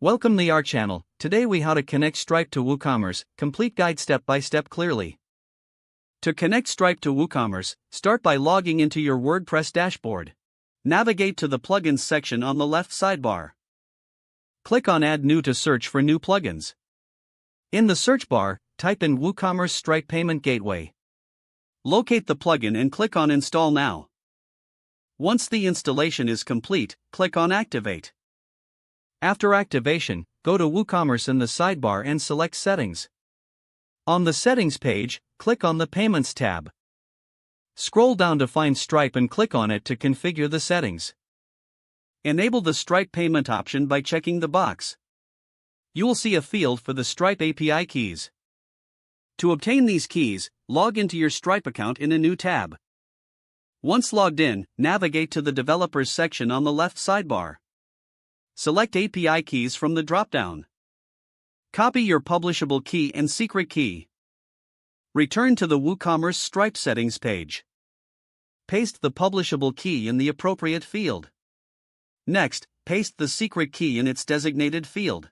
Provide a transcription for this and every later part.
Welcome to our channel. Today we how to connect Stripe to WooCommerce, complete guide step by step clearly. To connect Stripe to WooCommerce, start by logging into your WordPress dashboard. Navigate to the plugins section on the left sidebar. Click on Add New to search for new plugins. In the search bar, type in WooCommerce Stripe Payment Gateway. Locate the plugin and click on Install Now. Once the installation is complete, click on Activate. After activation, go to WooCommerce in the sidebar and select Settings. On the Settings page, click on the Payments tab. Scroll down to find Stripe and click on it to configure the settings. Enable the Stripe payment option by checking the box. You will see a field for the Stripe API keys. To obtain these keys, log into your Stripe account in a new tab. Once logged in, navigate to the Developers section on the left sidebar. Select API keys from the drop-down. Copy your publishable key and secret key. Return to the WooCommerce Stripe settings page. Paste the publishable key in the appropriate field. Next, paste the secret key in its designated field.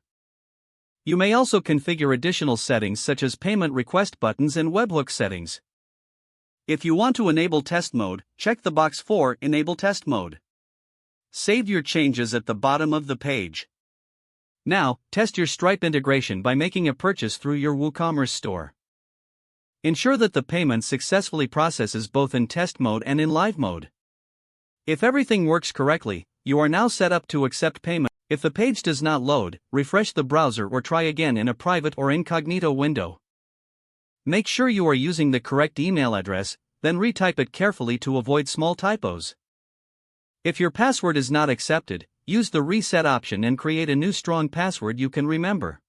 You may also configure additional settings such as payment request buttons and webhook settings. If you want to enable test mode, check the box for Enable Test Mode. Save your changes at the bottom of the page. Now, test your Stripe integration by making a purchase through your WooCommerce store. Ensure that the payment successfully processes both in test mode and in live mode. If everything works correctly, you are now set up to accept payment. If the page does not load, refresh the browser or try again in a private or incognito window. Make sure you are using the correct email address, then retype it carefully to avoid small typos. If your password is not accepted, use the reset option and create a new strong password you can remember.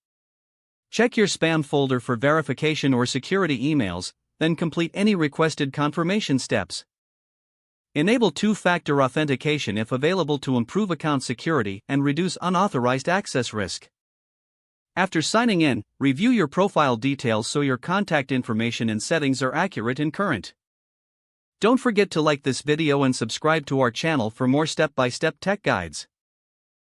Check your spam folder for verification or security emails, then complete any requested confirmation steps. Enable two-factor authentication if available to improve account security and reduce unauthorized access risk. After signing in, review your profile details so your contact information and settings are accurate and current. Don't forget to like this video and subscribe to our channel for more step-by-step tech guides.